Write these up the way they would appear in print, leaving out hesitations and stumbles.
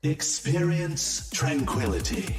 Experience tranquility.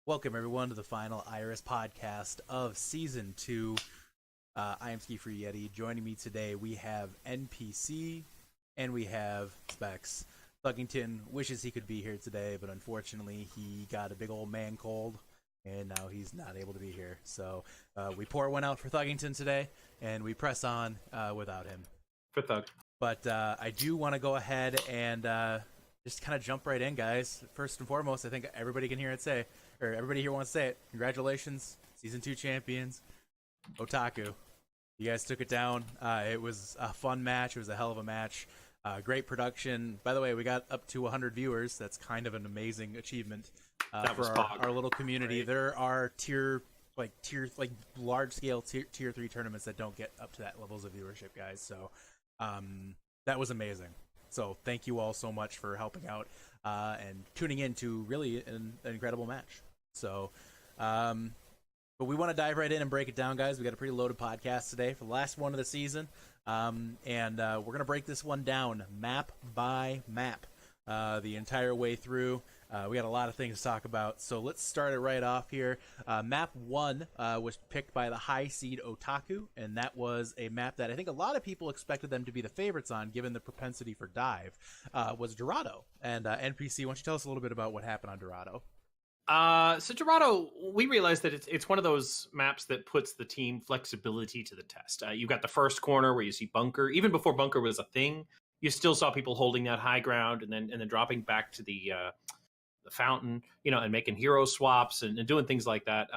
Welcome everyone to the final Iris podcast of season 2. I am Ski Free Yeti. Joining me today we have NPC and we have Specs. Thuggington wishes he could be here today, but unfortunately he got a big old man cold and now he's not able to be here. So we pour one out for Thuggington today and we press on without him. For Thug. But I do want to go ahead and just kind of jump right in, guys. First and foremost, I think everybody can hear it say, or everybody here wants to say it. Congratulations, Season 2 champions, Otaku. You guys took it down. It was a fun match. It was a hell of a match. Great production. By the way, we got up to 100 viewers. That's kind of an amazing achievement for our little community. Right. There are large scale tier 3 tournaments that don't get up to that levels of viewership, guys. So that was amazing. So thank you all so much for helping out and tuning in to really an incredible match. So, but we want to dive right in and break it down, guys. We got a pretty loaded podcast today for the last one of the season, and we're gonna break this one down map by map, the entire way through. We got a lot of things to talk about, so let's start it right off here. Map 1 was picked by the high seed Otaku, and that was a map that I think a lot of people expected them to be the favorites on, given the propensity for dive, was Dorado. And NPC, why don't you tell us a little bit about what happened on Dorado? So Dorado, we realized that it's one of those maps that puts the team flexibility to the test. You got the first corner where you see Bunker. Even before Bunker was a thing, you still saw people holding that high ground and then dropping back to the fountain, and making hero swaps and doing things like that.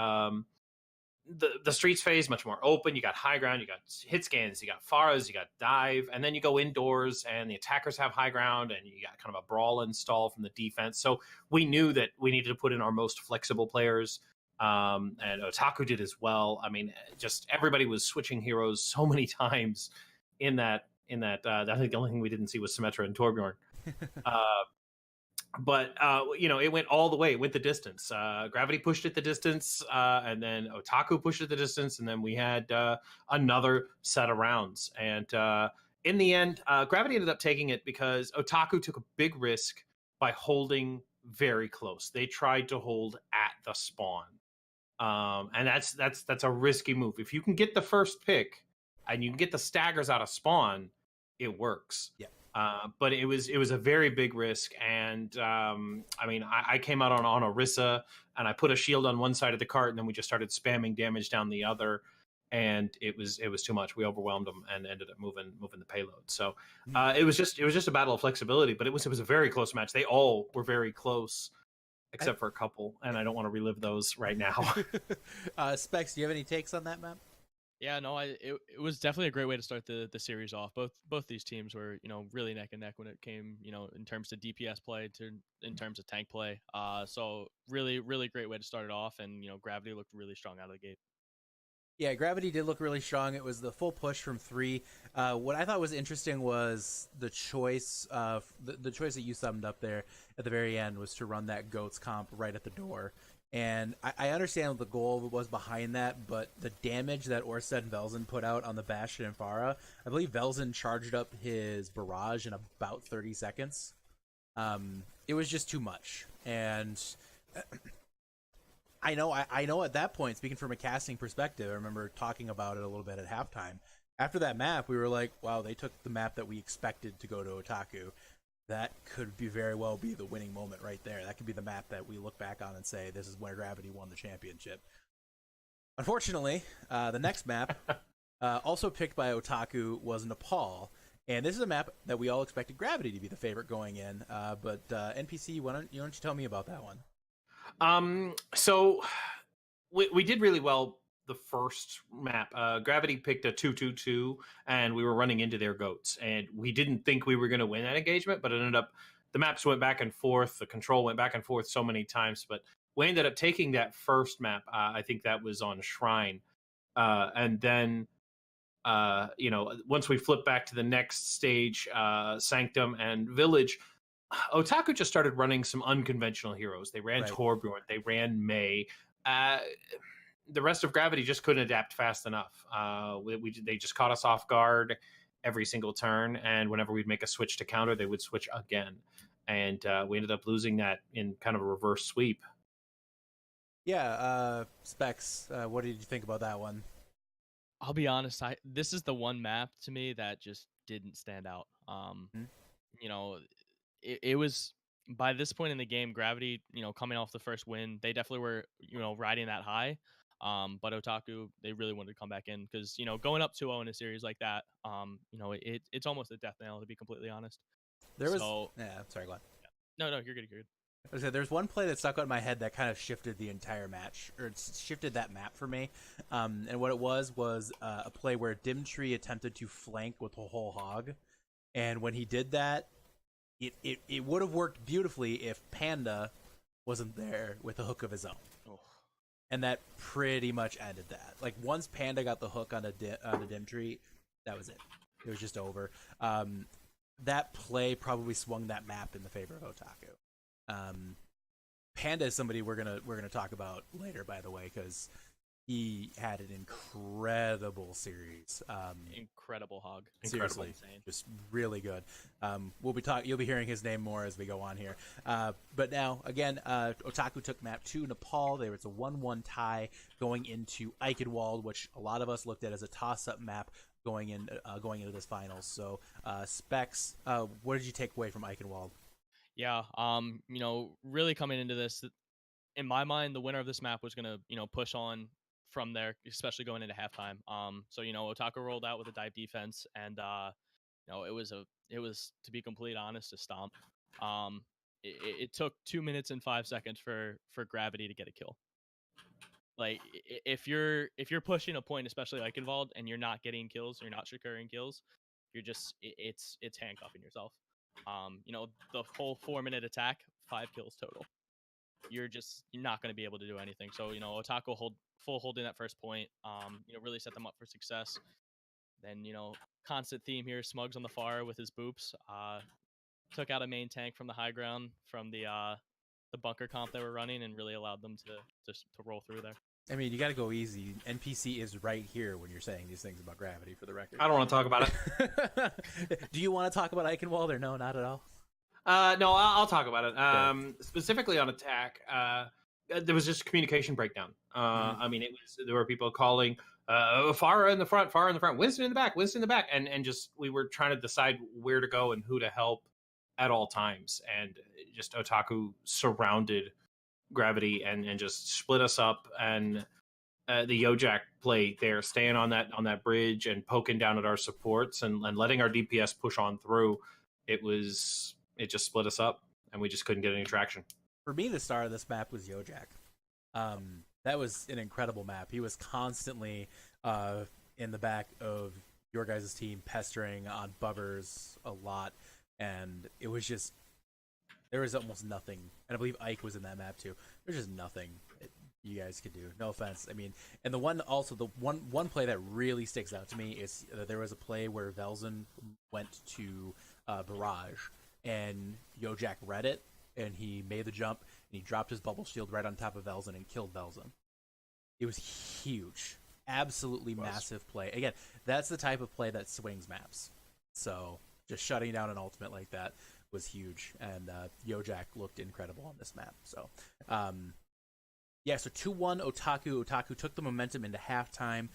The streets phase much more open. You got high ground, you got hit scans, you got Faras, you got dive, and then you go indoors and the attackers have high ground and you got kind of a brawl install from the defense. So we knew that we needed to put in our most flexible players, and Otaku did as well. I mean, just everybody was switching heroes so many times in that. I think the only thing we didn't see was Symmetra and Torbjorn. But it went all the way. It went the distance. Gravity pushed it the distance, and then Otaku pushed it the distance, and then we had another set of rounds. And in the end, Gravity ended up taking it because Otaku took a big risk by holding very close. They tried to hold at the spawn, and that's a risky move. If you can get the first pick and you can get the staggers out of spawn, it works. Yeah. But it was a very big risk, and I came out on Orisa, and I put a shield on one side of the cart, and then we just started spamming damage down the other, and it was too much. We overwhelmed them and ended up moving the payload. So it was just a battle of flexibility, but it was a very close match. They all were very close, except for a couple, and I don't want to relive those right now. Specs, do you have any takes on that map? Yeah, no, it was definitely a great way to start the series off. Both these teams were, really neck and neck when it came, in terms of DPS play in terms of tank play. So really, really great way to start it off, and Gravity looked really strong out of the gate. Yeah, Gravity did look really strong. It was the full push from 3. What I thought was interesting was the choice the choice that you summed up there at the very end was to run that Goats comp right at the door. And I understand what the goal was behind that, but the damage that Orsted and Velzen put out on the Bastion and Pharah, I believe Velzen charged up his barrage in about 30 seconds. It was just too much. And I know at that point, speaking from a casting perspective, I remember talking about it a little bit at halftime. After that map, we were like, wow, they took the map that we expected to go to Otaku. That could very well be the winning moment right there. That could be the map that we look back on and say, this is where Gravity won the championship. Unfortunately, the next map, also picked by Otaku, was Nepal. And this is a map that we all expected Gravity to be the favorite going in. But NPC, why don't you tell me about that one? So we did really well the first map. Gravity picked a 2-2-2, and we were running into their goats. And we didn't think we were going to win that engagement, but it ended up the maps went back and forth. The control went back and forth so many times, but we ended up taking that first map. I think that was on Shrine, and then once we flipped back to the next stage, Sanctum and Village, Otaku just started running some unconventional heroes. They ran Right. Torbjorn, they ran May. Uh, the rest of Gravity just couldn't adapt fast enough. They just caught us off guard every single turn, and whenever we'd make a switch to counter, they would switch again, and we ended up losing that in kind of a reverse sweep. Yeah, Specs, what did you think about that one? I'll be honest, this is the one map to me that just didn't stand out. You know, it was by this point in the game, Gravity, coming off the first win, they definitely were, riding that high. But Otaku, they really wanted to come back in because, going up 2-0 in a series like that, it's almost a death nail, to be completely honest. Sorry, go on. No, you're good. You're good. I said there's one play that stuck out in my head that kind of shifted the entire match, or shifted that map for me. And what it was a play where Dimtree attempted to flank with a whole hog, and when he did that, it would have worked beautifully if Panda wasn't there with a hook of his own. Oh. And that pretty much ended that. Like, once Panda got the hook on the Dimtree, that was it. It was just over. That play probably swung that map in the favor of Otaku. Panda is somebody we're gonna talk about later, by the way, because he had an incredible series. Incredible hog. Seriously, just really good. You'll be hearing his name more as we go on here. But now, again, Otaku took map 2, Nepal. It's a 1-1 tie going into Eichenwald, which a lot of us looked at as a toss-up map going into this finals. So, Specs, what did you take away from Eichenwald? Yeah, really coming into this, in my mind, the winner of this map was gonna, push on from there, especially going into halftime. So Otaku rolled out with a dive defense, and it was to be completely honest, a stomp. It took 2 minutes and 5 seconds for Gravity to get a kill. Like, if you're pushing a point, especially like involved, and you're not getting kills, you're not securing kills, you're just it's handcuffing yourself. The whole 4-minute attack, 5 kills total. You're not going to be able to do anything. So, Otaku holding that first point, really set them up for success. Then, constant theme here, Smugs on the far with his boops, took out a main tank from the high ground from the bunker comp they were running, and really allowed them to roll through there. I mean, you got to go easy. NPC is right here when you're saying these things about Gravity, for the record. I don't want to talk about it. Do you want to talk about Eichenwald, or no, not at all? No, I'll talk about it. Specifically on attack, there was just a communication breakdown. I mean, there were people calling far in the front, Winston in the back, and just we were trying to decide where to go and who to help at all times, and just Otaku surrounded Gravity and just split us up, and the Yojak play there, staying on that bridge and poking down at our supports and letting our DPS push on through. It just split us up, and we just couldn't get any traction. For me, the star of this map was Yojak. That was an incredible map. He was constantly in the back of your guys' team, pestering on Bubbers a lot, and it was just, there was almost nothing. And I believe Ike was in that map too. There's just nothing you guys could do. No offense. I mean, and the one play that really sticks out to me is that there was a play where Velzen went to Barrage, and Yojak read it, and he made the jump, and he dropped his bubble shield right on top of Velzen and killed Velzen. It was huge. Absolutely massive play. Again, that's the type of play that swings maps. So just shutting down an ultimate like that was huge, and Yojak looked incredible on this map. So, so 2-1 Otaku. Otaku took the momentum into halftime.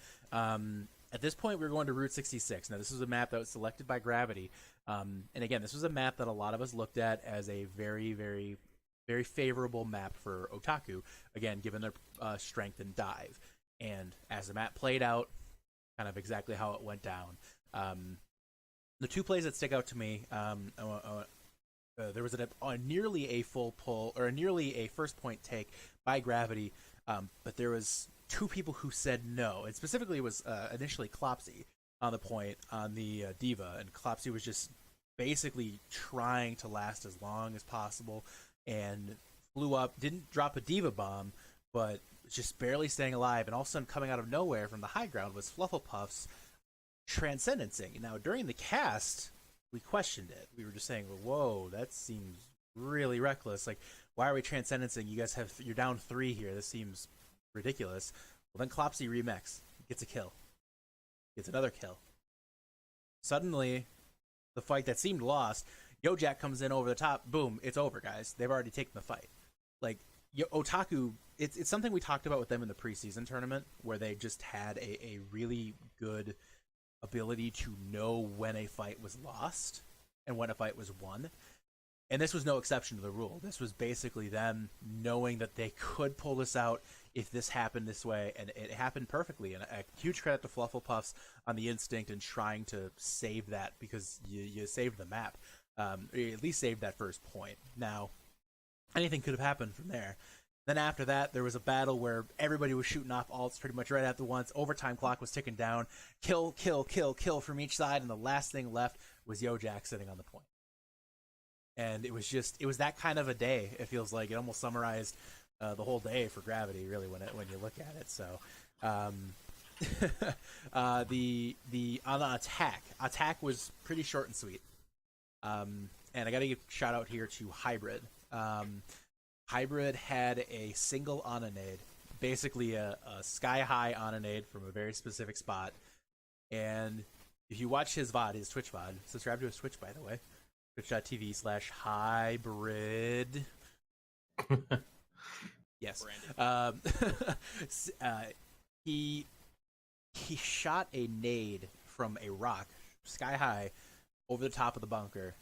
At this point, we were going to Route 66. Now, this was a map that was selected by Gravity. And again, this was a map that a lot of us looked at as a very, very, very favorable map for Otaku, again, given their strength and dive. And as the map played out, kind of exactly how it went down. The two plays that stick out to me, there was nearly a full pull or nearly a first point take by Gravity, but there was two people who said no, and specifically it was initially Klopsy on the point on the Diva, and Klopsy was just basically trying to last as long as possible and flew up, didn't drop a Diva bomb, but just barely staying alive, and all of a sudden coming out of nowhere from the high ground was Flufflepuff's Transcendencing. Now, during the cast, we questioned it. We were just saying, whoa, that seems really reckless. Like, why are we Transcendencing? You guys you're down 3 here. This seems ridiculous. Well, then Klopsy remix, gets a kill. Gets another kill. Suddenly, the fight that seemed lost, Yojack comes in over the top. Boom, it's over, guys. They've already taken the fight. Like, Otaku, it's something we talked about with them in the preseason tournament, where they just had a really good ability to know when a fight was lost and when a fight was won. And this was no exception to the rule. This was basically them knowing that they could pull this out if this happened this way, and it happened perfectly. And a huge credit to Flufflepuffs on the instinct and trying to save that, because you saved the map, or at least saved that first point. Now, anything could have happened from there. Then after that, there was a battle where everybody was shooting off ults pretty much right after once. Overtime clock was ticking down. Kill, kill, kill, kill from each side, and the last thing left was Yojack sitting on the point. And it was that kind of a day. It feels like it almost summarized the whole day for Gravity, really, when you look at it. So, the on the attack was pretty short and sweet. And I got to give a shout out here to Hybrid. Hybrid had a single Ononade, basically a sky-high Ononade from a very specific spot. And if you watch his VOD, his Twitch VOD, subscribe to his Twitch, by the way, twitch.tv/hybrid. Yes. He shot a nade from a rock, sky-high, over the top of the bunker.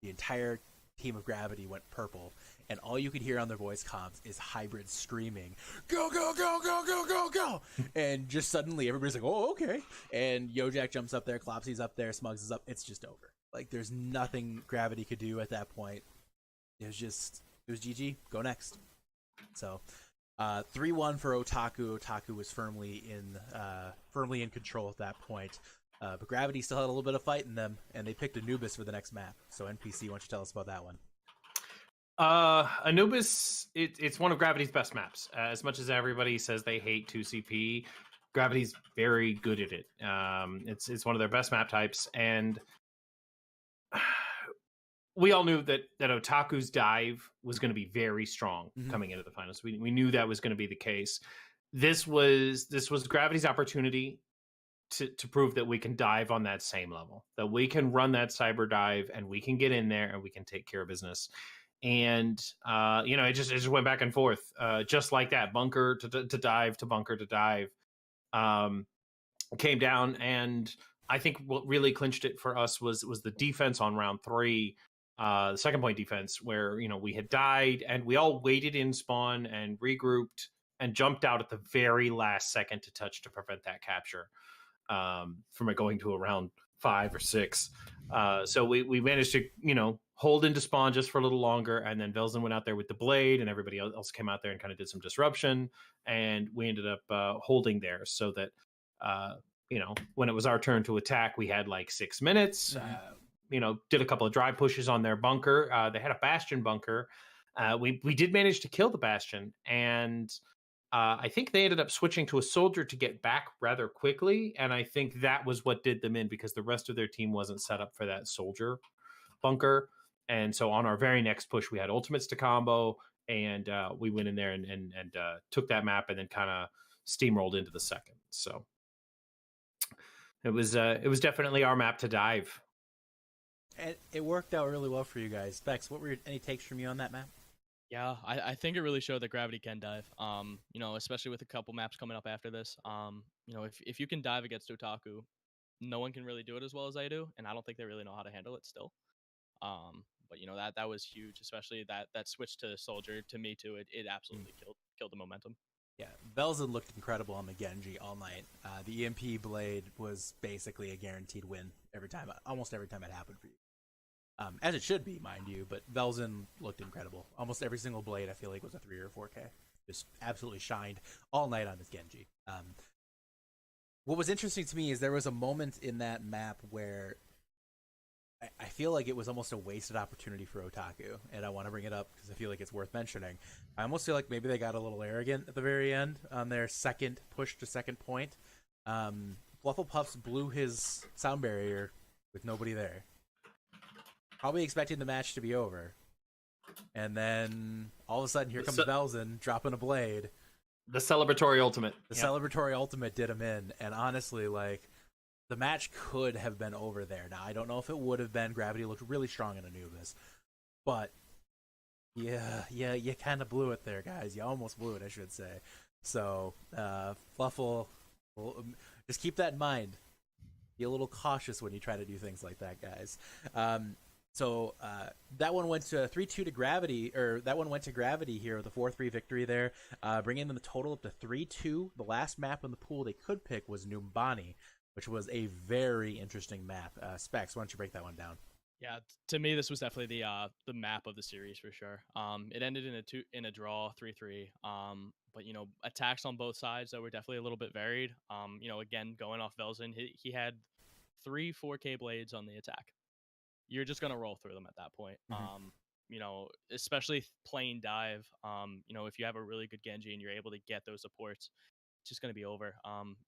The entire team of Gravity went purple, and all you could hear on their voice comms is Hybrid screaming, "Go, go, go, go, go, go, go!" And just suddenly everybody's like, "Oh, okay." And Yojack jumps up there, Klopsy's up there, Smugs is up. It's just over. Like, there's nothing Gravity could do at that point. It was GG. Go next. So, 3-1 for Otaku. Otaku was firmly in control at that point. But Gravity still had a little bit of fight in them, and they picked Anubis for the next map. So, NPC, why don't you tell us about that one? Anubis, it's one of Gravity's best maps. As much as everybody says they hate 2CP, Gravity's very good at it. It's one of their best map types, and we all knew that Otaku's dive was going to be very strong coming into the finals. We knew that was going to be the case. This was Gravity's opportunity to prove that we can dive on that same level, that we can run that cyber dive, and we can get in there and we can take care of business. And it just went back and forth, just like that. Bunker to dive to bunker to dive, came down, and I think what really clinched it for us was the defense on round 3, the second point defense, where we had died and we all waited in spawn and regrouped and jumped out at the very last second to touch to prevent that capture from it going to around 5 or 6. So we managed to hold into spawn just for a little longer, and then Velzen went out there with the blade, and everybody else came out there and kind of did some disruption, and we ended up holding there, so that when it was our turn to attack, we had like 6 minutes. Did a couple of drive pushes on their bunker. They had a Bastion bunker. We did manage to kill the Bastion, and I think they ended up switching to a soldier to get back rather quickly, and I think that was what did them in, because the rest of their team wasn't set up for that soldier bunker. And so on our very next push, we had ultimates to combo, and we went in there and took that map, and then kind of steamrolled into the second. So it was definitely our map to dive. And it worked out really well for you guys. Bex, what were any takes from you on that map? Yeah, I think it really showed that Gravity can dive. Especially with a couple maps coming up after this. If you can dive against Otaku, no one can really do it as well as I do, and I don't think they really know how to handle it still. But that was huge, especially that switch to soldier. To me too, it absolutely killed the momentum. Yeah, Velzen looked incredible on the Genji all night. The EMP blade was basically a guaranteed win every time, almost every time it happened for you. As it should be, mind you, but Velzen looked incredible. Almost every single blade I feel like was a 3 or 4K. Just absolutely shined all night on this Genji. What was interesting to me is there was a moment in that map where I feel like it was almost a wasted opportunity for Otaku, and I want to bring it up because I feel like it's worth mentioning. I almost feel like maybe they got a little arrogant at the very end on their second push to second point. Flufflepuffs blew his sound barrier with nobody there, probably expecting the match to be over, and then all of a sudden here comes Velzen dropping a blade. The celebratory ultimate. The celebratory ultimate did him in, and honestly, like, the match could have been over there. Now, I don't know if it would have been. Gravity looked really strong in Anubis. But, yeah, you kind of blew it there, guys. You almost blew it, I should say. So, Fluffle, just keep that in mind. Be a little cautious when you try to do things like that, guys. So that one went to 3-2 to Gravity, or that one went to Gravity here with a 4-3 victory there, bringing them the total up to 3-2. The last map in the pool they could pick was Numbani, which was a very interesting map. Specs, why don't you break that one down? Yeah, to me, this was definitely the map of the series for sure. It ended in a draw, 3-3. But attacks on both sides that were definitely a little bit varied. Again, going off Velzen, he had 3 4K blades on the attack. You're just gonna roll through them at that point. Especially playing dive. If you have a really good Genji and you're able to get those supports, it's just gonna be over.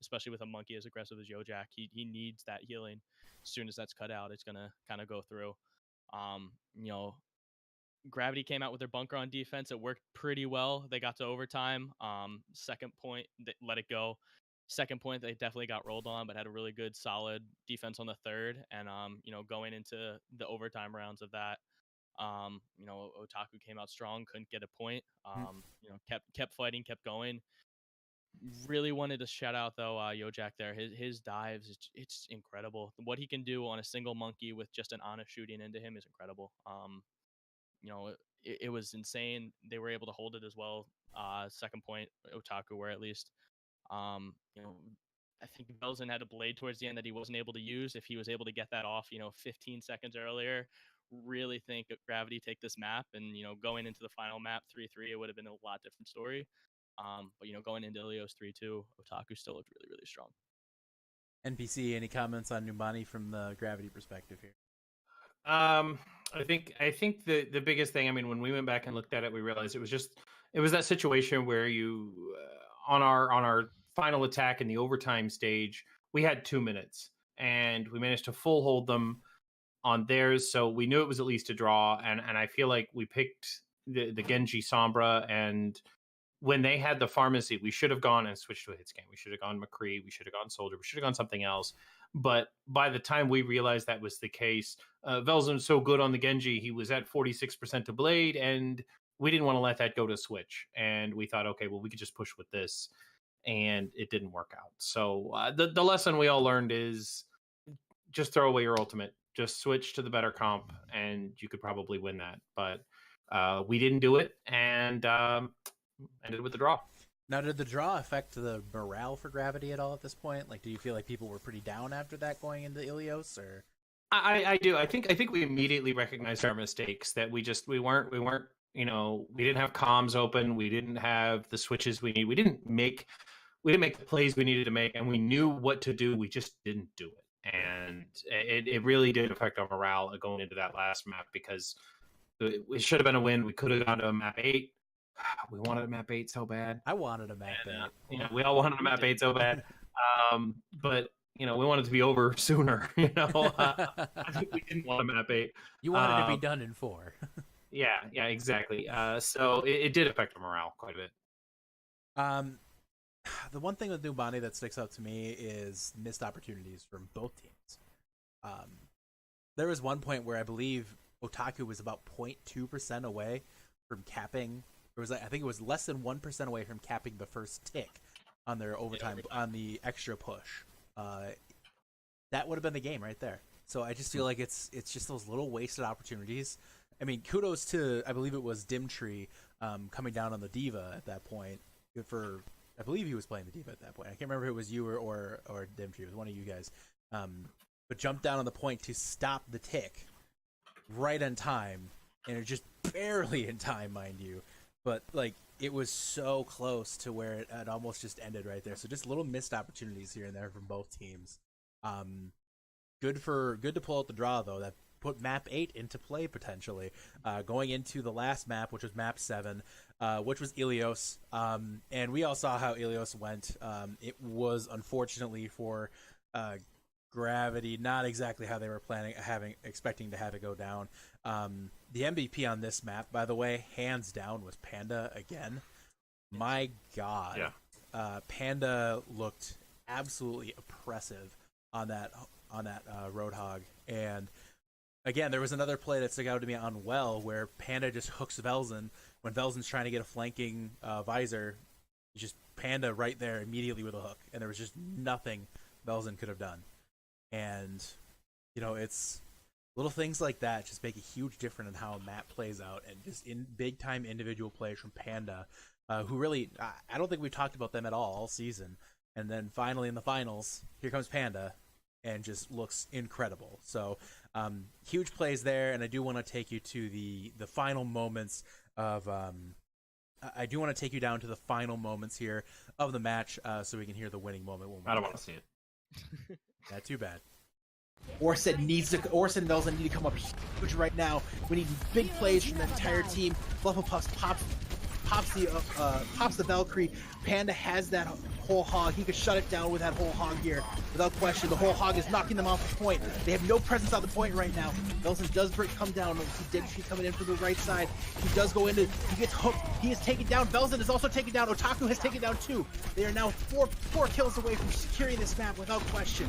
Especially with a monkey as aggressive as Yojak, he needs that healing. As soon as that's cut out, it's gonna kind of go through. Gravity came out with their bunker on defense. It worked pretty well. They got to overtime. Second point, they let it go. Second point, they definitely got rolled on, but had a really good, solid defense on the third. And going into the overtime rounds of that, Otaku came out strong, couldn't get a point. Kept fighting, kept going. Really wanted to shout out though Yojak there. His dives, it's incredible. What he can do on a single monkey with just an Ana shooting into him is incredible. It was insane. They were able to hold it as well. Second point, Otaku were at least. I think Velzen had a blade towards the end that he wasn't able to use. If he was able to get that off, 15 seconds earlier, really think that Gravity take this map. And, going into the final map, 3-3, it would have been a lot different story. But, going into Ilios 3-2, Otaku still looked really, really strong. NPC, any comments on Numbani from the Gravity perspective here? I think the biggest thing, I mean, when we went back and looked at it, we realized it was that situation where you on our final attack in the overtime stage, we had 2 minutes and we managed to full hold them on theirs, so we knew it was at least a draw. And I feel like we picked the Genji Sombra, and when they had the pharmacy, we should have gone and switched to a hit scan. We should have gone McCree. We should have gone Soldier. We should have gone something else. But by the time we realized that was the case, Velzen was so good on the Genji. He was at 46% to Blade, and we didn't want to let that go to Switch. And we thought, okay, well, we could just push with this. And it didn't work out. So the lesson we all learned is just throw away your ultimate. Just switch to the better comp, and you could probably win that. But we didn't do it, and ended with the draw. Now, did the draw affect the morale for Gravity at all at this point? Like, do you feel like people were pretty down after that going into Ilios, or? I do. I think we immediately recognized our mistakes, that we weren't. We didn't have comms open. We didn't have the switches we need. We didn't make the plays we needed to make, and we knew what to do. We just didn't do it, and it really did affect our morale going into that last map, because it should have been a win. We could have gone to a map 8. We wanted a map 8 so bad. I wanted a map 8. We all wanted a map 8 so bad. But we wanted to be over sooner. I think we didn't want a map 8. You wanted to be done in 4. Yeah, exactly. So it did affect our morale quite a bit. The one thing with Numbani that sticks out to me is missed opportunities from both teams. There was one point where I believe Otaku was about 0.2% away from capping. I think it was less than 1% away from capping the first tick on their overtime on the extra push. That would have been the game right there. So I just feel like it's just those little wasted opportunities. I mean, kudos to, I believe it was Dimtree coming down on the Diva at that point for I believe he was playing the D.Va at that point. I can't remember if it was you or Dimtree. It was one of you guys. But jumped down on the point to stop the tick right on time, and it just barely in time, mind you. But like it was so close to where it almost just ended right there. So just little missed opportunities here and there from both teams. Good to pull out the draw though. That put map 8 into play potentially, going into the last map, which was map 7, which was Ilios. And we all saw how Ilios went. It was unfortunately for Gravity not exactly how they were expecting to have it go down. The MVP on this map, by the way, hands down, was Panda again. My God, Yeah. Panda looked absolutely oppressive on that Roadhog. And again, there was another play that stuck out to me on Well where Panda just hooks Velzen when Velzen's trying to get a flanking visor. Just Panda right there immediately with a hook, and there was just nothing Velzen could have done. And it's little things like that just make a huge difference in how a map plays out, and just in big time individual plays from Panda, who really I don't think we've talked about them at all season. And then finally in the finals, here comes Panda, and just looks incredible. So huge plays there, and I do want to take you to the final moments of I do want to take you down to the final moments here of the match, so we can hear the winning moment. I don't want to see it. Not too bad. Orset and Velzen need to come up huge right now. We need big plays from the entire team. Fluffapuffs pops the Valkyrie. Panda has that whole hog. He could shut it down with that whole hog here. Without question, the whole hog is knocking them off the point. They have no presence on the point right now. Velzen does come down. He's coming in from the right side. He does go into, he gets hooked. He is taken down. Velzen is also taken down. Otaku has taken down 2. They are now four kills away from securing this map without question.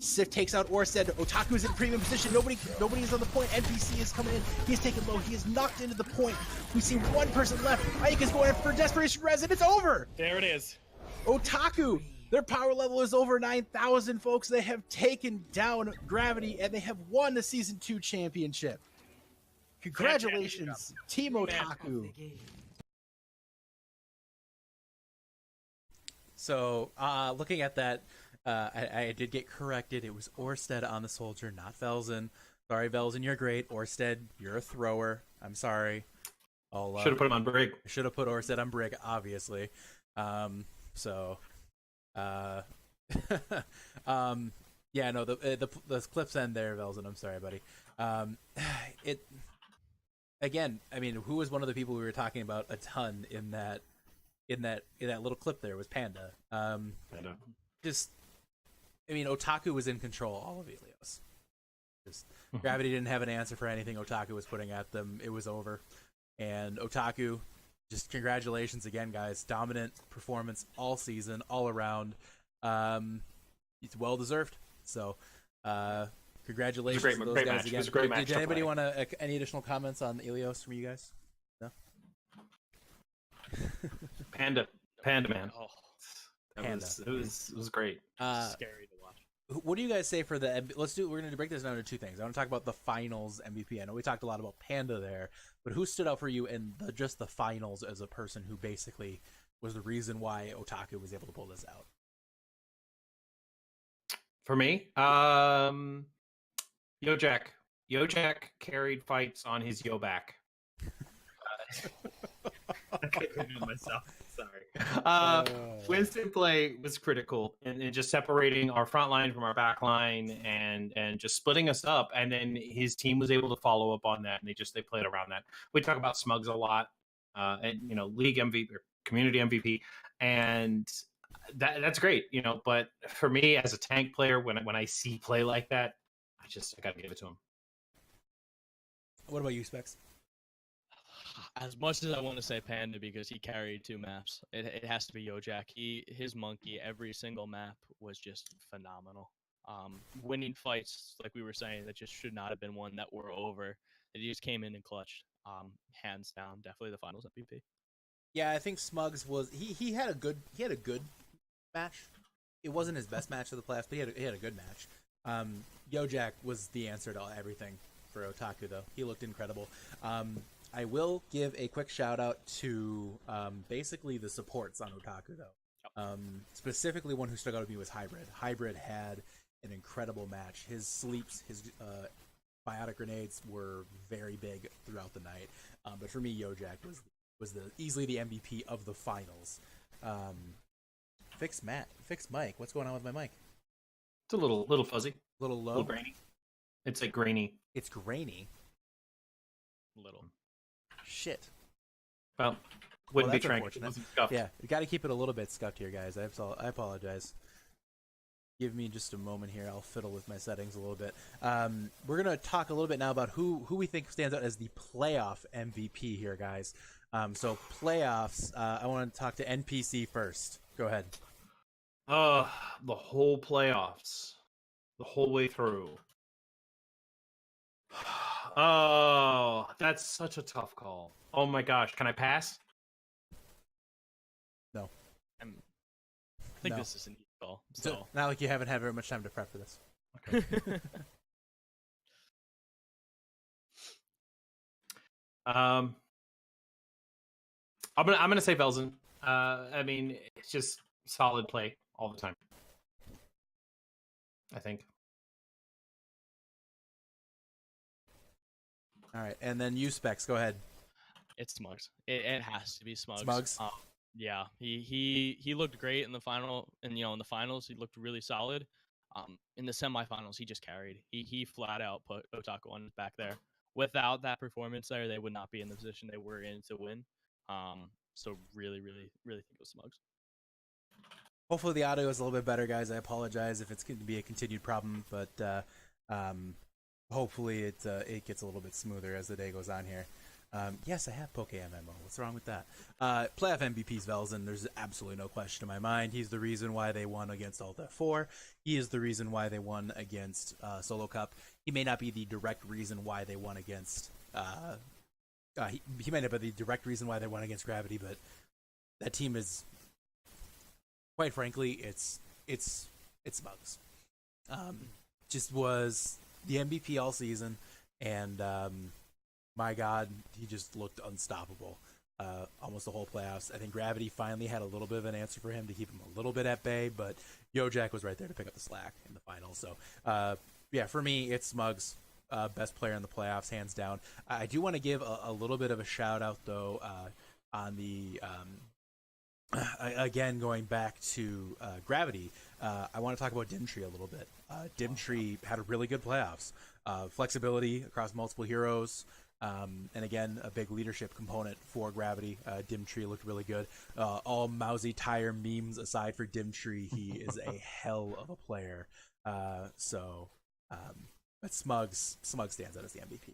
Sif takes out Orsted. Otaku is in premium position. Nobody is on the point. NPC is coming in. He's taken low. He is knocked into the point. We see one person left. Ike is going in for Desperation Res, and it's over. There it is. Otaku, their power level is over 9,000, folks. They have taken down Gravity, and they have won the Season 2 championship. Congratulations, Team Otaku. So looking at that, I did get corrected. It was Orsted on the soldier, not Velzen. Sorry, Velzen, you're great. Orsted, you're a thrower. I'm sorry. Should have put him on Brig. Should have put Orsted on Brig, obviously. Yeah, no, the clips end there, Velzen. I'm sorry, buddy. Again, I mean, who was one of the people we were talking about a ton in that little clip there was Panda. Panda. Otaku was in control all of Ilios. Gravity didn't have an answer for anything Otaku was putting at them. It was over. And Otaku, just congratulations again, guys. Dominant performance all season, all around. It's well deserved. So, congratulations to those great guys match. again. It was a great match. Did anybody want any additional comments on Ilios from you guys? No. Panda, man. Oh, It was great. scary to watch. What do you guys say for the? We're going to break this down into 2 things. I want to talk about the finals MVP. I know we talked a lot about Panda there, but who stood out for you in just the finals as a person who basically was the reason why Otaku was able to pull this out? For me, Yojak. Yojak carried fights on his yo back. I couldn't do it myself. Sorry. Winston play was critical and just separating our front line from our back line and just splitting us up. And then his team was able to follow up on that, and they played around that. We talk about Smugs a lot, and league MVP or community MVP, and that's great, But for me as a tank player, when I see play like that, I got to give it to him. What about you, Specs? As much as I want to say Panda because he carried 2 maps, it has to be Yojak. His monkey every single map was just phenomenal. Winning fights, like we were saying, that just should not have been one that were over. He just came in and clutched. Hands down, definitely the finals MVP. Yeah, I think Smugs was he had a good match. It wasn't his best match of the playoffs, but he had a good match. Yojak was the answer to everything for Otaku, though. He looked incredible. I will give a quick shout out to basically the supports on Otaku though. Specifically, one who stuck out to me was Hybrid. Hybrid had an incredible match. His sleeps, his biotic grenades were very big throughout the night. But for me, Yojak was easily the MVP of the finals. Fix Mike. What's going on with my mic? It's a little fuzzy, Little low. little grainy. It's like grainy. It's grainy. Little. Shit. Well, wouldn't be that's trying. unfortunate. It wasn't scuffed. Yeah, you got to keep it a little bit scuffed here, guys. I apologize. Give me just a moment here. I'll fiddle with my settings a little bit. We're gonna talk a little bit now about who we think stands out as the playoff MVP here, guys. So playoffs. I want to talk to NPC first. Go ahead. The whole playoffs, the whole way through. Oh, that's such a tough call. Oh my gosh, can I pass? No. I think No. this is an easy call. So Not like you haven't had very much time to prep for this. I'm gonna say Velzen. I mean, it's just solid play all the time. I think. All right, and then you Specs. Go ahead. it's Smugs. It has to be Smugs. Smugs? Yeah, he looked great in the final, and in the finals he looked really solid. In the semifinals he just carried. He flat out put Otaku on his back there. Without that performance there, they would not be in the position they were in to win. So really think it was Smugs. Hopefully the audio is a little bit better, guys. I apologize if it's going to be a continued problem, but hopefully it gets a little bit smoother as the day goes on here. Yes, I have Poke MMO. What's wrong with that? Playoff MVP's Velzen. There's absolutely no question in my mind. He's the reason why they won against Alt F4. He is the reason why they won against Solo Cup. He may not be the direct reason why they won against. He may not be the direct reason why they won against Gravity, but that team is, quite frankly, it's Smugs. Just was the MVP all season, and my God, he just looked unstoppable almost the whole playoffs. I think Gravity finally had a little bit of an answer for him to keep him a little bit at bay, but Yojak was right there to pick up the slack in the finals. So, yeah, for me, it's Smugs, best player in the playoffs, hands down. I do want to give a little bit of a shout out, though, on the again, going back to Gravity, I want to talk about Dimtree a little bit. Dimtree had a really good playoffs. Flexibility across multiple heroes. And again, a big leadership component for Gravity. Dimtree looked really good. All Mousy Tire memes aside for Dimtree, he is a hell of a player. But Smugs stands out as the MVP.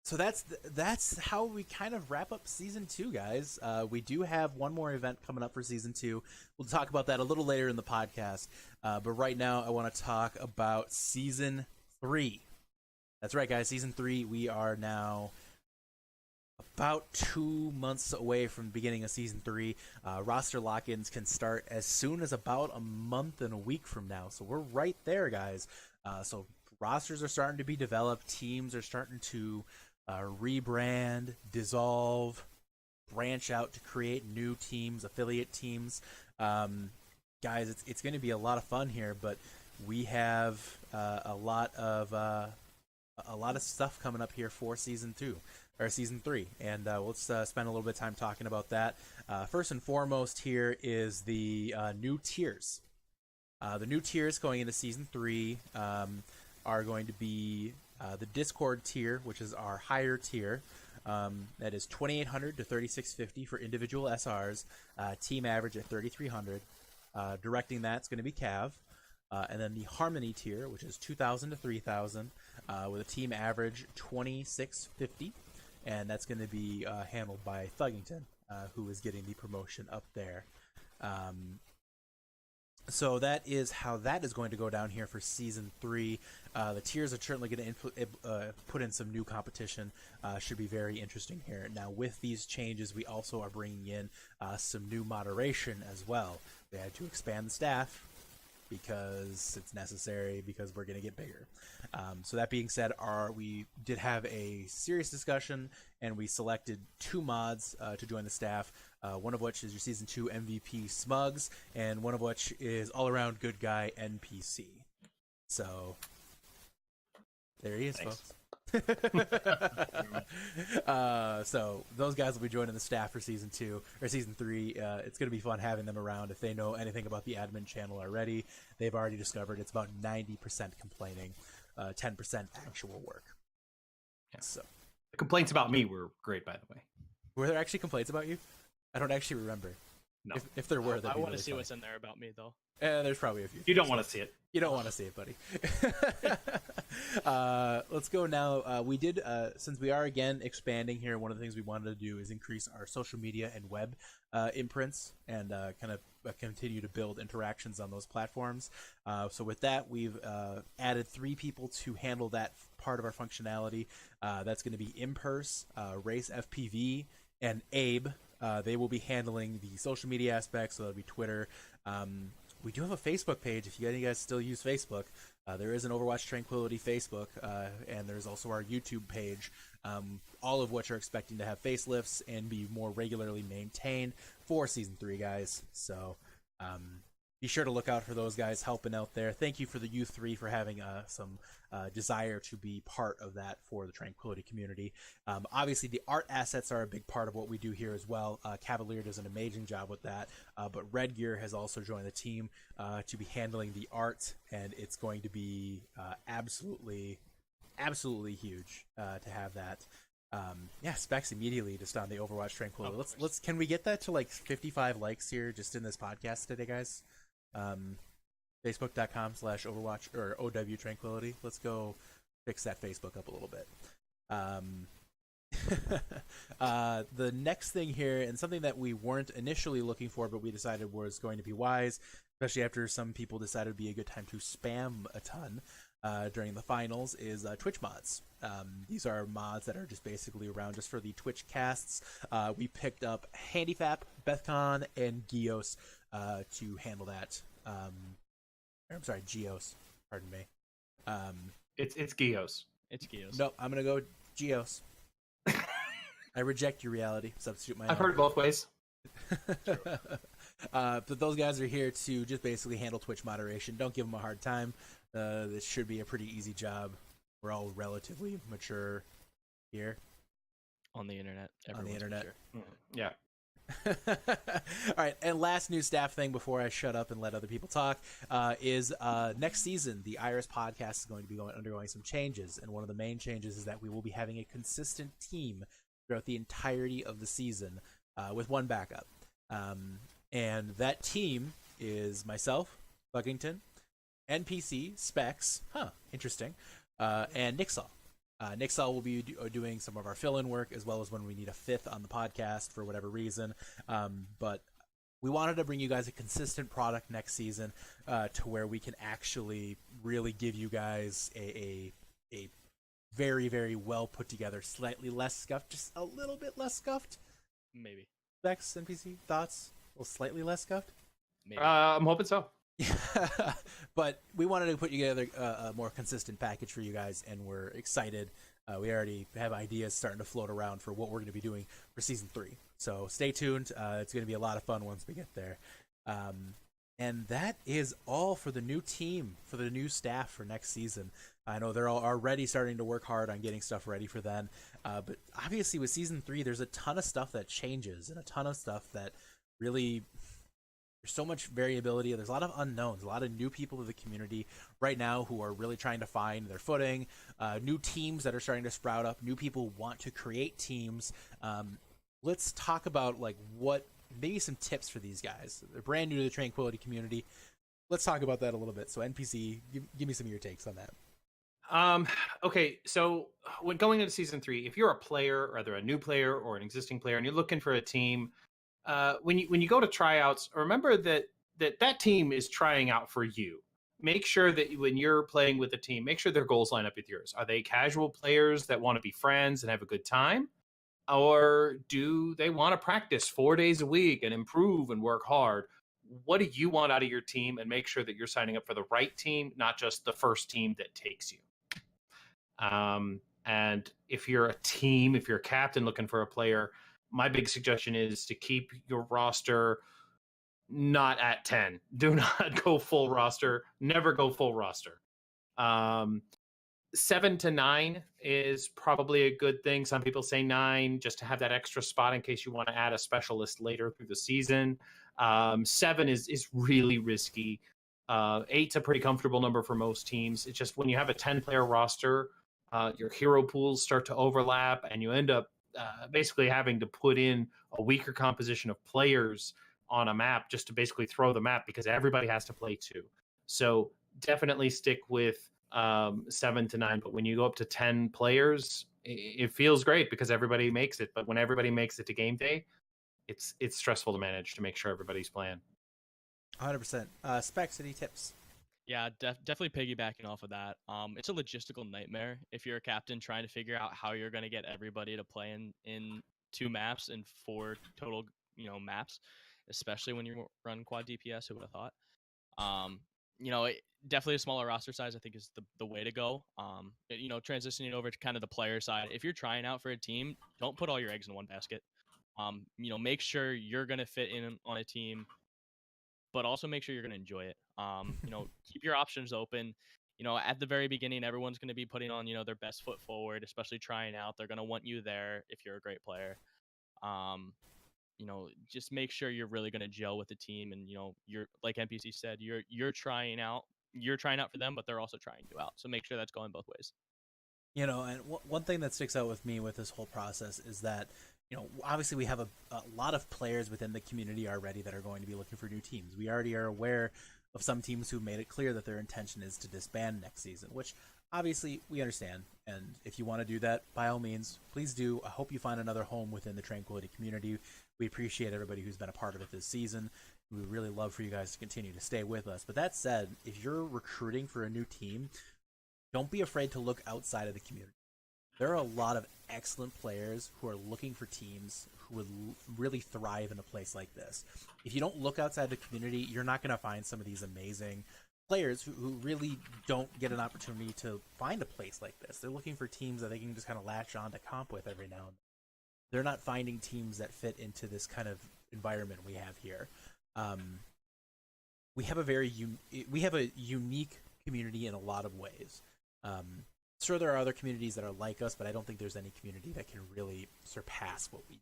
So that's how we kind of wrap up season 2, guys. We do have one more event coming up for season 2. We'll talk about that a little later in the podcast. But right now, I want to talk about season 3. That's right, guys. Season 3, we are now about 2 months away from the beginning of season 3. Roster lock-ins can start as soon as about a month and a week from now. So we're right there, guys. So rosters are starting to be developed. Teams are starting to rebrand, dissolve, branch out to create new teams, affiliate teams. Guys, it's going to be a lot of fun here, but we have a lot of stuff coming up here for season 3, and let's spend a little bit of time talking about that. First and foremost, here is the new tiers. The new tiers going into season 3 are going to be the Discord tier, which is our higher tier. That is 2,800 to 3,650 for individual SRs. Team average at 3,300. Directing that's going to be Cav. And then the Harmony tier, which is 2,000 to 3,000, with a team average 2,650, and that's going to be handled by Thuggington, who is getting the promotion up there. So that is how that is going to go down here for season 3. The tiers are certainly going to put in some new competition. Should be very interesting here. Now, with these changes, we also are bringing in some new moderation as well. They had to expand the staff. because it's necessary, because we're going to get bigger. So that being said, we did have a serious discussion, and we selected 2 mods to join the staff, one of which is your Season 2 MVP Smugs, and one of which is all-around good guy NPC. So there he is, folks. So those guys will be joining the staff for Season 2 or Season 3. It's going to be fun having them around. If they know anything about the admin channel already, they've already discovered it's about 90% complaining, 10% actual work. Yeah. So the complaints about me were great, by the way. were there actually complaints about you? I don't actually remember. No. If there were, I want to really see funny. what's in there about me, though. There's probably a few. You don't want to see it. You don't want to see it, buddy. Let's go now. We did, since we are again expanding here, one of the things we wanted to do is increase our social media and web imprints and kind of continue to build interactions on those platforms. So with that, we've added 3 people to handle that part of our functionality. That's going to be Impers, Race FPV, and Abe. They will be handling the social media aspects, so that'll be Twitter. We do have a Facebook page if you guys still use Facebook. There is an Overwatch Tranquility Facebook, and there's also our YouTube page, all of which are expecting to have facelifts and be more regularly maintained for Season 3, guys. So be sure to look out for those guys helping out there. Thank you for the U3 for having some desire to be part of that for the Tranquility community. Obviously, the art assets are a big part of what we do here as well. Cavalier does an amazing job with that, but Red Gear has also joined the team to be handling the art, and it's going to be absolutely huge to have that. Specs immediately just on the Overwatch Tranquility. Let's can we get that to like 55 likes here just in this podcast today, guys? Facebook.com/Overwatch or OW Tranquility. Let's go fix that Facebook up a little bit. The next thing here, and something that we weren't initially looking for, but we decided was going to be wise, especially after some people decided it'd be a good time to spam a ton during the finals, is Twitch mods. These are mods that are just basically around just for the Twitch casts. We picked up Handyfap, Bethcon, and Gios to handle that. I'm sorry, Geos. Pardon me. It's Gios. It's Gios. Nope, I'm gonna go Geos. I reject your reality. Substitute my. I've heard both ways. But those guys are here to just basically handle Twitch moderation. Don't give them a hard time. This should be a pretty easy job. We're all relatively mature here. On the internet. On the internet. Yeah. All right, and last new staff thing before I shut up and let other people talk is next season the Iris podcast is going to be undergoing some changes, and one of the main changes is that we will be having a consistent team throughout the entirety of the season with one backup, and that team is myself, Buggington, NPC, Specs, interesting, and Nixall. Nixall will be doing some of our fill-in work, as well as when we need a 5th on the podcast for whatever reason. But we wanted to bring you guys a consistent product next season to where we can actually really give you guys a very, very well put together, slightly less scuffed, just a little bit less scuffed. Maybe. Specs, NPC, thoughts? A little slightly less scuffed? Maybe. I'm hoping so. But we wanted to put together a more consistent package for you guys, and we're excited. We already have ideas starting to float around for what we're going to be doing for Season 3. So stay tuned. It's going to be a lot of fun once we get there. And that is all for the new team, for the new staff for next season. I know they're all already starting to work hard on getting stuff ready for then. But obviously with Season 3, there's a ton of stuff that changes and a ton of stuff that really... There's so much variability. There's a lot of unknowns, a lot of new people to the community right now who are really trying to find their footing, new teams that are starting to sprout up, new people want to create teams. Let's talk about maybe some tips for these guys. They're brand new to the Tranquility community. Let's talk about that a little bit. So NPC, give me some of your takes on that. Okay, so when going into Season 3, if you're a player, either a new player or an existing player, and you're looking for a team, when you go to tryouts, remember that team is trying out for you. Make sure that when you're playing with a team, make sure their goals line up with yours. Are they casual players that want to be friends and have a good time? Or do they want to practice 4 days a week and improve and work hard? what do you want out of your team, and make sure that you're signing up for the right team, not just the first team that takes you. And if you're a team, if you're a captain looking for a player, my big suggestion is to keep your roster not at 10. Do not go full roster. Never go full roster. 7 to 9 is probably a good thing. Some people say 9 just to have that extra spot in case you want to add a specialist later through the season. 7 is really risky. 8's a pretty comfortable number for most teams. It's just when you have a 10-player roster, your hero pools start to overlap, and you end up basically having to put in a weaker composition of players on a map just to basically throw the map because everybody has to play 2. So definitely stick with 7 to 9. But when you go up to 10 players, it feels great because everybody makes it. But when everybody makes it to game day, it's stressful to manage to make sure everybody's playing. 100%. Specs, any tips? Yeah, definitely piggybacking off of that. It's a logistical nightmare if you're a captain trying to figure out how you're going to get everybody to play in 2 maps and 4 total, maps, especially when you run quad DPS. Who would have thought? Definitely a smaller roster size, I think, is the way to go. Transitioning over to kind of the player side. If you're trying out for a team, don't put all your eggs in one basket. Make sure you're going to fit in on a team, but also make sure you're going to enjoy it. Keep your options open. At the very beginning, everyone's going to be putting on, their best foot forward, especially trying out. They're going to want you there if you're a great player. Just make sure you're really going to gel with the team, and you're, like NPC said, you're trying out for them, but they're also trying you out. So make sure that's going both ways. And one thing that sticks out with me with this whole process is that, obviously we have a lot of players within the community already that are going to be looking for new teams. We already are aware of some teams who made it clear that their intention is to disband next season, which obviously we understand. And if you want to do that, by all means, please do. I hope you find another home within the Tranquility community. We appreciate everybody who's been a part of it this season. We would really love for you guys to continue to stay with us. But that said, if you're recruiting for a new team, don't be afraid to look outside of the community. There are a lot of excellent players who are looking for teams who would really thrive in a place like this. If you don't look outside the community, you're not going to find some of these amazing players who really don't get an opportunity to find a place like this. They're looking for teams that they can just kind of latch on to comp with every now and then. They're not finding teams that fit into this kind of environment we have here. We have a unique community in a lot of ways. Sure, there are other communities that are like us, but I don't think there's any community that can really surpass what we do.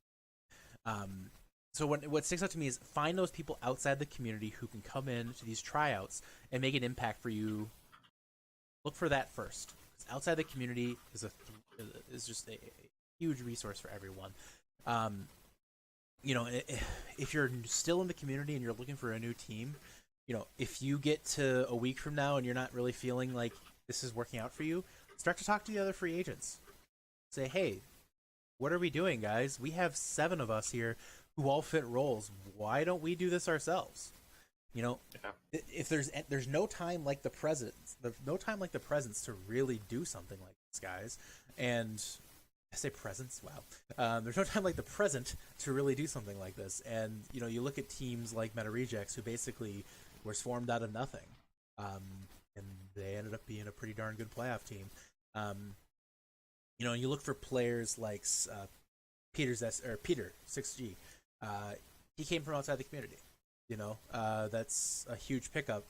So what sticks out to me is find those people outside the community who can come in to these tryouts and make an impact for you. Look for that first. Outside the community is just a huge resource for everyone. If you're still in the community and you're looking for a new team, if you get to a week from now and you're not really feeling like this is working out for you, start to talk to the other free agents. Say, hey, what are we doing, guys? We have 7 of us here who all fit roles. Why don't we do this ourselves? If there's no time like the present, to really do something like this, guys. And I say presence, wow. There's no time like the present to really do something like this. And you look at teams like Meta Rejects, who basically were formed out of nothing. And they ended up being a pretty darn good playoff team. You look for players like Peter 6G. He came from outside the community. That's a huge pickup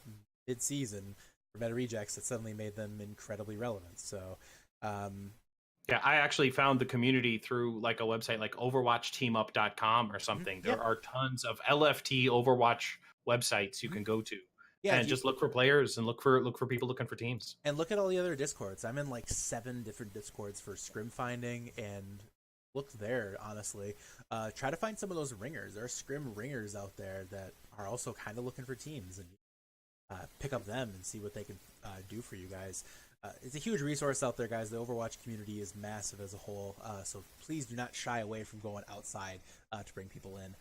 mid-season for Meta Rejects that suddenly made them incredibly relevant. So, yeah, I actually found the community through like a website like overwatchteamup.com or something. There are tons of LFT Overwatch websites you can go to. Yeah, and just look for players and look for people looking for teams. And look at all the other Discords. I'm in like 7 different Discords for scrim finding, and look there, honestly. Try to find some of those ringers. There are scrim ringers out there that are also kind of looking for teams, and pick up them and see what they can do for you guys. It's a huge resource out there, guys. The Overwatch community is massive as a whole, so please do not shy away from going outside to bring people in.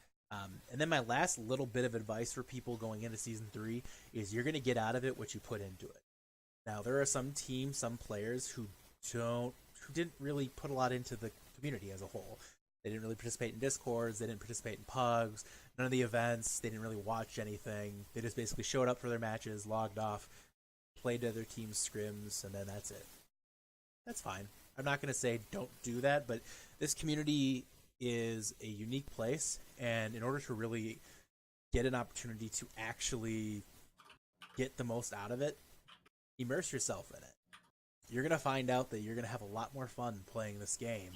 And then my last little bit of advice for people going into Season 3 is you're going to get out of it what you put into it. Now, there are some teams, some players who didn't really put a lot into the community as a whole. They didn't really participate in Discords. They didn't participate in pugs. None of the events. They didn't really watch anything. They just basically showed up for their matches, logged off, played to their team's scrims, and then that's it. That's fine. I'm not going to say don't do that, but this community is a unique place, and in order to really get an opportunity to actually get the most out of it, immerse yourself in it. You're going to find out that you're going to have a lot more fun playing this game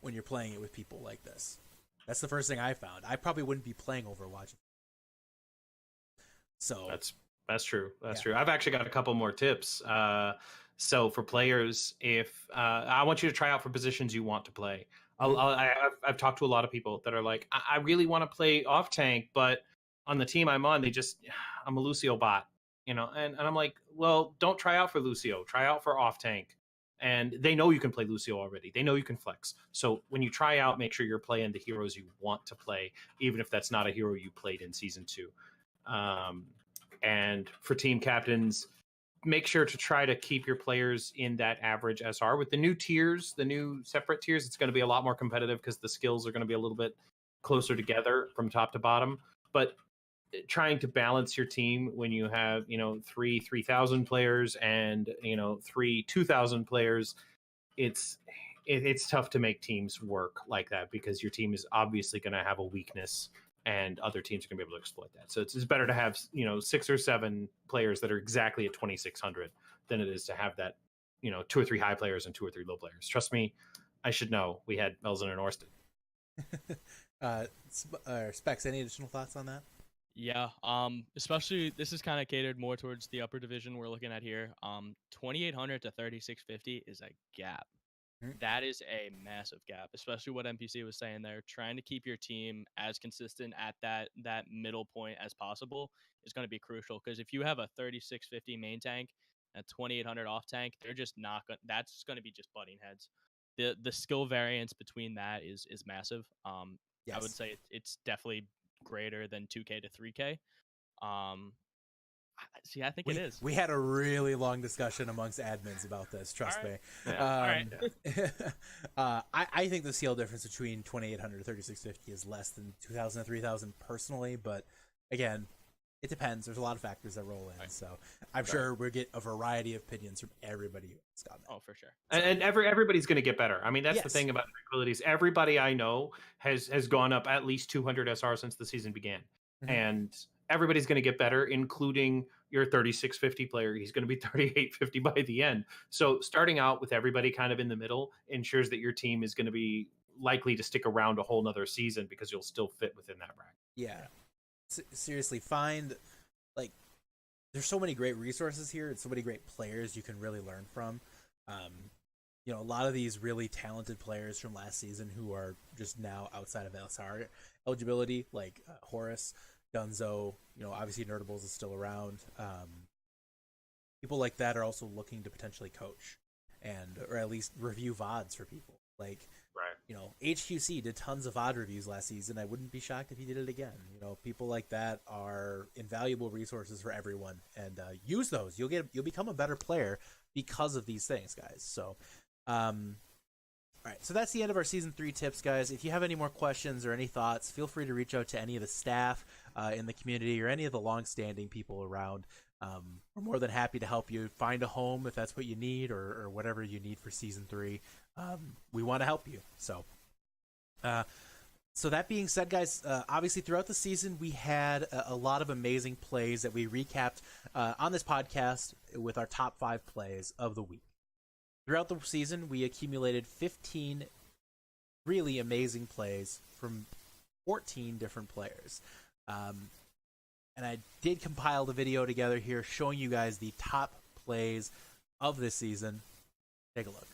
when you're playing it with people like this. That's the first thing I found. I probably wouldn't be playing Overwatch. So that's true. That's true. I've actually got a couple more tips. So for players, if I want you to try out for positions you want to play. I've talked to a lot of people that are like, I really want to play off tank, but on the team I'm on, I'm a Lucio bot, and I'm like, well, don't try out for Lucio. Try out for off tank. And they know you can play Lucio already. They know you can flex. So when you try out, make sure you're playing the heroes you want to play, even if that's not a hero you played in Season 2. And for team captains, make sure to try to keep your players in that average SR. With the new tiers, the new separate tiers, it's going to be a lot more competitive because the skills are going to be a little bit closer together from top to bottom. But trying to balance your team when you have, 3,000 players and, 2,000 players, it's tough to make teams work like that because your team is obviously going to have a weakness and other teams are going to be able to exploit that. So it's better to have, 6 or 7 players that are exactly at 2,600 than it is to have that, 2 or 3 high players and 2 or 3 low players. Trust me, I should know. We had Melzen and Orsted. Specs, any additional thoughts on that? Yeah, especially this is kind of catered more towards the upper division we're looking at here. 2,800 to 3,650 is a gap. That is a massive gap, especially what NPC was saying there. Trying to keep your team as consistent at that middle point as possible is going to be crucial, because if you have a 3,650 main tank and 2,800 off tank, they're just not going. That's going to be just butting heads. The skill variance between that is massive. Yes. I would say it's definitely greater than 2K to 3K. See, I think it is. We had a really long discussion amongst admins about this. Trust me. Yeah. I think the scale difference between 2,800 and 3,650 is less than 2,000 and 3,000 personally, but again, it depends. There's a lot of factors that roll in, so I'm sure we'll get a variety of opinions from everybody who's got that. Oh, for sure. And everybody's going to get better. I mean, that's the thing about abilities. Everybody I know has gone up at least 200 SR since the season began, and everybody's going to get better, including your 3,650 player. He's going to be 3,850 by the end. So starting out with everybody kind of in the middle ensures that your team is going to be likely to stick around a whole nother season because you'll still fit within that bracket. Yeah. Seriously, there's so many great resources here and so many great players you can really learn from. A lot of these really talented players from last season who are just now outside of LSR eligibility, like Horus, Dunzo, obviously Nerdables is still around. People like that are also looking to potentially coach or at least review VODs for people. HQC did tons of VOD reviews last season. I wouldn't be shocked if he did it again. People like that are invaluable resources for everyone, and use those. You'll become a better player because of these things, guys. So, all right. So that's the end of our Season 3 tips, guys. If you have any more questions or any thoughts, feel free to reach out to any of the staff in the community or any of the long-standing people around. We're more than happy to help you find a home if that's what you need or whatever you need for Season 3. We want to help you. So that being said, guys, obviously throughout the season we had a lot of amazing plays that we recapped on this podcast with our top 5 plays of the week. Throughout the season, we accumulated 15 really amazing plays from 14 different players. And I did compile the video together here showing you guys the top plays of this season. Take a look.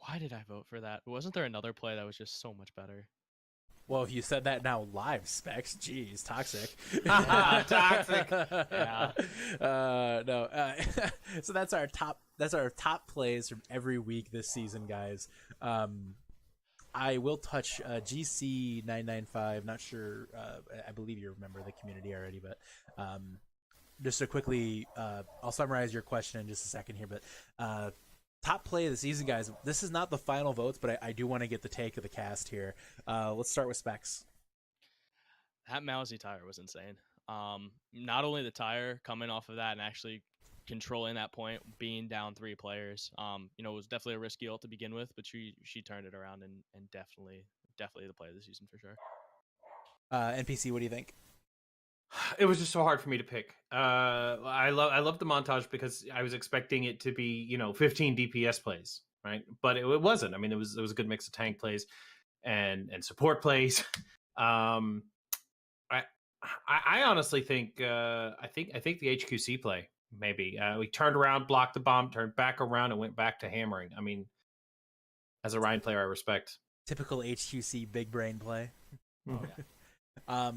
Why did I vote for that? Wasn't there another play that was just so much better? Well, if you said that now live, Specs, jeez, toxic. Toxic. Yeah. No. So that's our top. That's our top plays from every week this season, guys. I will touch GC995. Not sure. I believe you remember the community already, but just to quickly, I'll summarize your question in just a second here. But top play of the season, guys. This is not the final votes, but I do want to get the take of the cast here. Let's start with Specs. That Mousy tire was insane. Not only the tire coming off of that and actually controlling that point, being down 3 players. It was definitely a risky ult to begin with, but she turned it around and definitely the play of the season for sure. NPC, what do you think? It was just so hard for me to pick. I love the montage because I was expecting it to be 15 DPS plays, right? But it wasn't. I mean, it was a good mix of tank plays and support plays. I honestly think I think the HQC play maybe we turned around, blocked the bomb, turned back around, and went back to hammering. I mean, as a Ryan player, I respect. Typical HQC big brain play. Oh, yeah.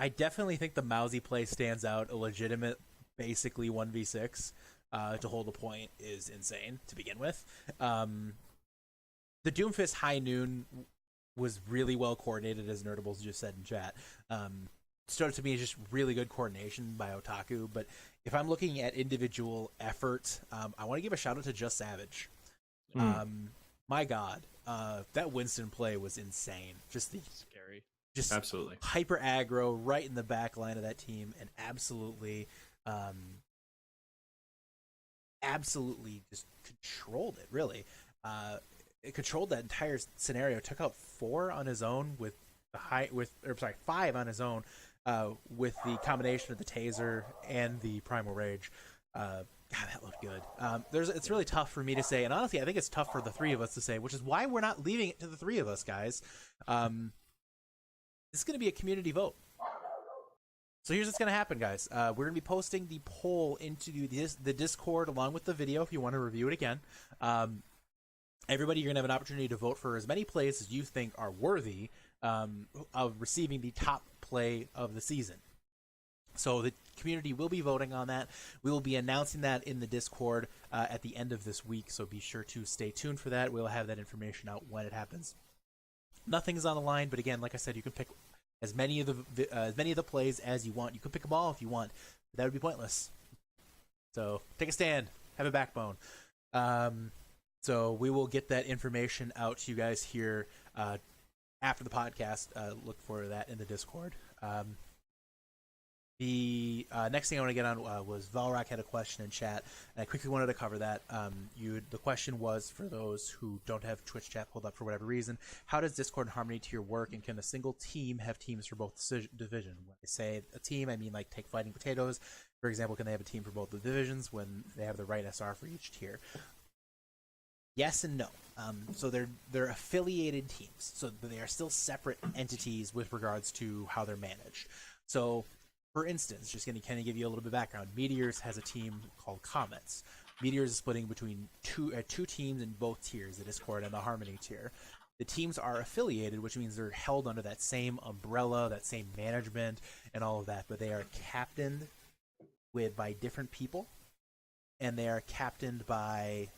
I definitely think the Mousy play stands out. A legitimate, basically 1v6 to hold a point is insane to begin with. The Doomfist High Noon was really well coordinated, as Nerdables just said in chat. Stood out to me as just really good coordination by Otaku. But if I'm looking at individual effort, I want to give a shout out to Just Savage. My God, that Winston play was insane. Just Scary. Just absolutely hyper aggro right in the back line of that team, and absolutely just controlled it. Really, it controlled that entire scenario. Took out 4 on his own with the 5 on his own with the combination of the taser and the primal rage. God, that looked good. It's really tough for me to say, and honestly, I think it's tough for the 3 of us to say, which is why we're not leaving it to the 3 of us, guys. This is going to be a community vote. So here's what's going to happen, guys. We're going to be posting the poll into the Discord along with the video if you want to review it again. Everybody, you're going to have an opportunity to vote for as many plays as you think are worthy of receiving the top play of the season. So the community will be voting on that. We will be announcing that in the Discord at the end of this week, so be sure to stay tuned for that. We'll have that information out when it happens. Nothing is on the line, but again, like I said, you can pick as many of the plays as you want. You can pick them all if you want, but that would be pointless. So take a stand, have a backbone. So we will get that information out to you guys here after the podcast. Look for that in the Discord. The next thing I want to get on was Valrock had a question in chat, and I quickly wanted to cover that. The question was, for those who don't have Twitch chat pulled up for whatever reason, how does Discord and Harmony tier work, and can a single team have teams for both division? When I say a team, I mean like take Fighting Potatoes. For example, can they have a team for both the divisions when they have the right SR for each tier? Yes and no. So they're affiliated teams, so they are still separate entities with regards to how they're managed. So, for instance, just going to kind of give you a little bit of background, Meteors has a team called Comets. Meteors is splitting between two teams in both tiers, the Discord and the Harmony tier. The teams are affiliated, which means they're held under that same umbrella, that same management, and all of that, but they are captained by different people. And they are captained by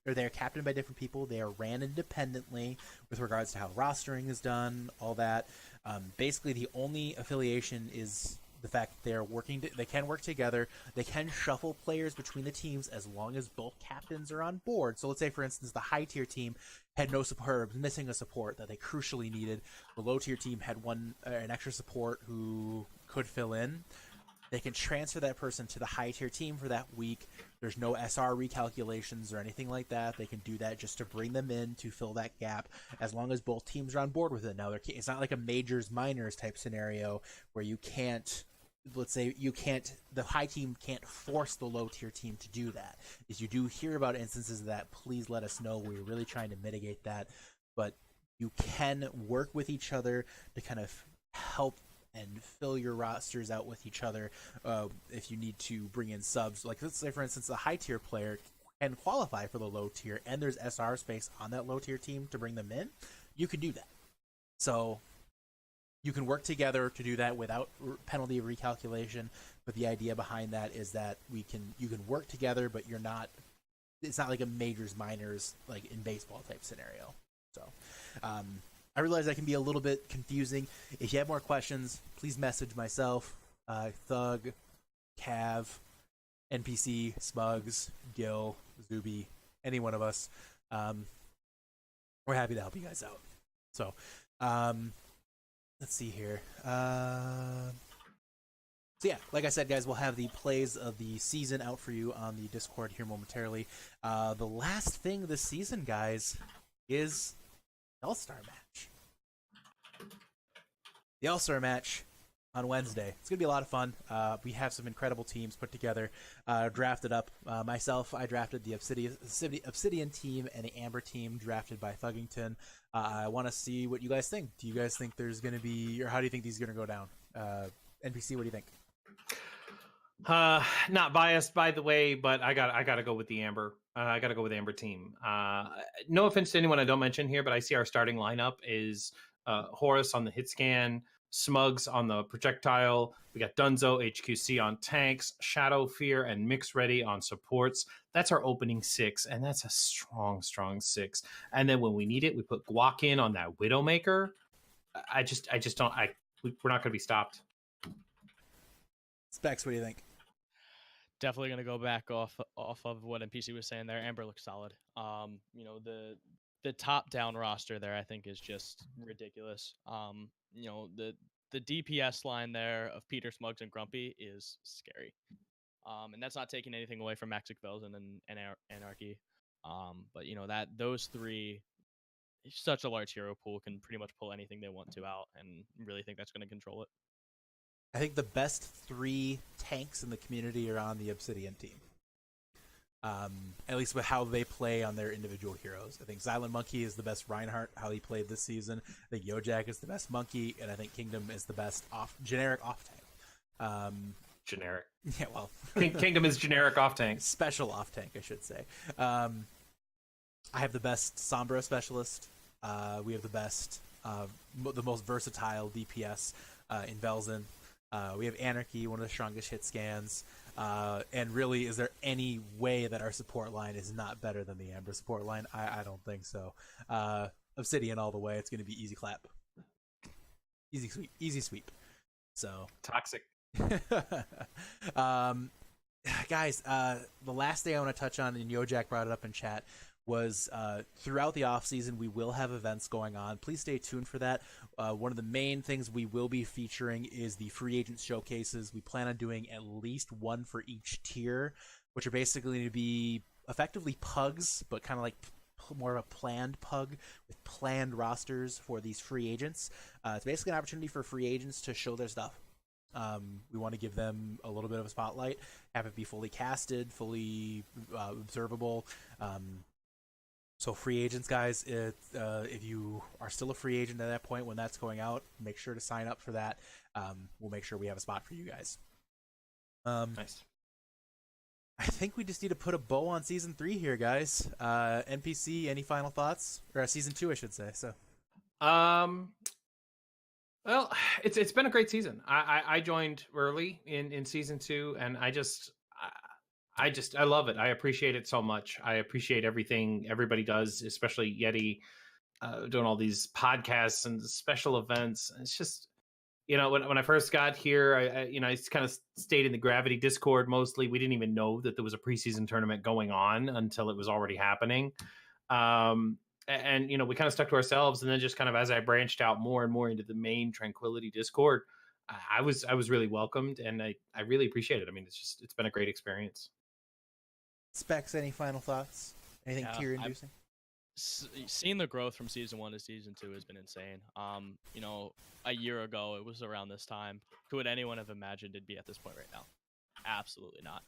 different people. They are ran independently with regards to how rostering is done, all that. Basically, the only affiliation is the fact that they can work together. They can shuffle players between the teams as long as both captains are on board. So let's say, for instance, the high tier team had no support, was missing a support that they crucially needed. The low tier team had an extra support who could fill in. They can transfer that person to the high tier team for that week. There's no SR recalculations or anything like that. They can do that just to bring them in to fill that gap as long as both teams are on board with it. Now, it's not like a majors minors type scenario where you can't, let's say the high team can't force the low tier team to do that. If you do hear about instances of that, please let us know. We're really trying to mitigate that. But you can work with each other to kind of help and fill your rosters out with each other if you need to bring in subs. Like, let's say, for instance, a high tier player can qualify for the low tier and there's SR space on that low tier team to bring them in. You can do that. So you can work together to do that without penalty of recalculation. But the idea behind that is that you can work together, but it's not like a majors minors like in baseball type scenario. So I realize that can be a little bit confusing. If you have more questions, please message myself, Thug, Cav, NPC, Smugs, Gil, Zuby, any one of us. We're happy to help you guys out. So, let's see here. So yeah, like I said, guys, we'll have the plays of the season out for you on the Discord here momentarily. The last thing this season, guys, is All-Star match. The All-Star match on Wednesday. It's going to be a lot of fun. We have some incredible teams put together, drafted up. Myself, I drafted the Obsidian team and the Amber team drafted by Thuggington. I want to see what you guys think. Do you guys think there's going to be, or how do you think these are going to go down? NPC, what do you think? Not biased, by the way, but I got to go with the Amber. I got to go with the Amber team. No offense to anyone I don't mention here, but I see our starting lineup is Horus on the hit scan, Smugs on the projectile. We got Dunzo, HQC on tanks, Shadow Fear, and Mix Ready on supports. That's our opening six, and that's a strong six. And then when we need it, we put Guac in on that Widowmaker. I just don't. We're not going to be stopped. Specs, what do you think? Definitely going to go back off of what NPC was saying there. Amber looks solid. The top down roster there, I think, is just ridiculous. The DPS line there of Peter, Smugs, and Grumpy is scary. And that's not taking anything away from Maxic Velzen and Anarchy. But that those three, such a large hero pool, can pretty much pull anything they want to out, and really think that's going to control it. I think the best three tanks in the community are on the Obsidian team. At least with how they play on their individual heroes. I think Silent Monkey is the best Reinhardt, how he played this season. I think Yojak is the best Monkey, and I think Kingdom is the best generic off tank. Generic. Yeah, well, Kingdom is generic off tank. Special off tank, I should say. I have the best Sombra specialist. We have the best, the most versatile DPS in Velzen. We have Anarchy, one of the strongest hit scans. And really, is there any way that our support line is not better than the Amber support line? I don't think so. Obsidian all the way. It's going to be easy clap. Easy sweep. So Toxic. Guys, the last thing I want to touch on, and Yojak brought it up in chat, was throughout the off season we will have events going on. Please stay tuned for that. One of the main things we will be featuring is the free agent showcases. We plan on doing at least one for each tier, which are basically going to be effectively pugs, but kind of like more of a planned pug with planned rosters for these free agents. It's basically an opportunity for free agents to show their stuff. We want to give them a little bit of a spotlight, have it be fully casted, fully observable. So free agents, guys, if you are still a free agent at that point when that's going out, make sure to sign up for that. We'll make sure we have a spot for you guys. Nice. I think we just need to put a bow on season 3 here, guys. NPC, any final thoughts? Or season 2, I should say. So, well, it's been a great season. I joined early in season 2, and I love it. I appreciate it so much. I appreciate everything everybody does, especially Yeti, doing all these podcasts and special events. It's just, when I first got here, I kind of stayed in the Gravity Discord mostly. We didn't even know that there was a preseason tournament going on until it was already happening. And we kind of stuck to ourselves, and then just kind of as I branched out more and more into the main Tranquility Discord, I was really welcomed, and I really appreciate it. I mean, it's been a great experience. Specs, any final thoughts? Anything tear inducing? Seeing the growth from season 1 to season 2 has been insane. A year ago it was around this time. Could anyone have imagined it'd be at this point right now? Absolutely not.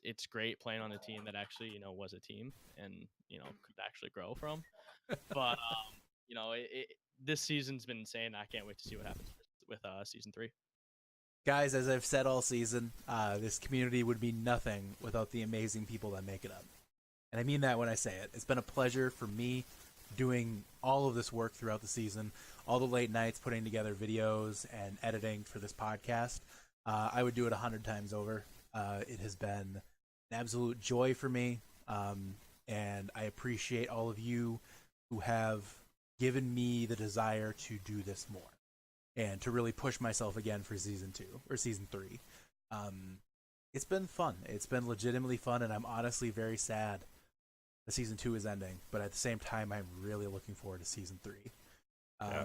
It's great playing on a team that actually was a team and could actually grow from. But this season's been insane. I can't wait to see what happens with season 3. Guys, as I've said all season, this community would be nothing without the amazing people that make it up. And I mean that when I say it. It's been a pleasure for me doing all of this work throughout the season, all the late nights putting together videos and editing for this podcast. I would do it 100 times over. It has been an absolute joy for me, and I appreciate all of you who have given me the desire to do this more and to really push myself again for season 2 or season 3. It's been fun. It's been legitimately fun, and I'm honestly very sad that season 2 is ending, but at the same time, I'm really looking forward to season 3. Yeah.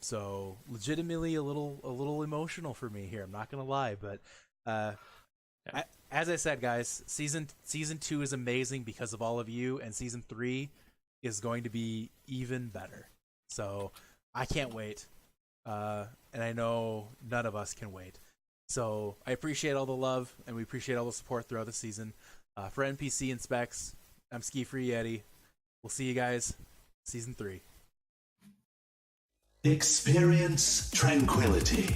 So legitimately a little emotional for me here. I'm not gonna lie, but as I said, guys, season 2 is amazing because of all of you, and season 3 is going to be even better. So I can't wait, and I know none of us can wait. So I appreciate all the love, and we appreciate all the support throughout the season. For NPC and Specs, I'm Ski Free Yeti. We'll see you guys season 3. Experience tranquility.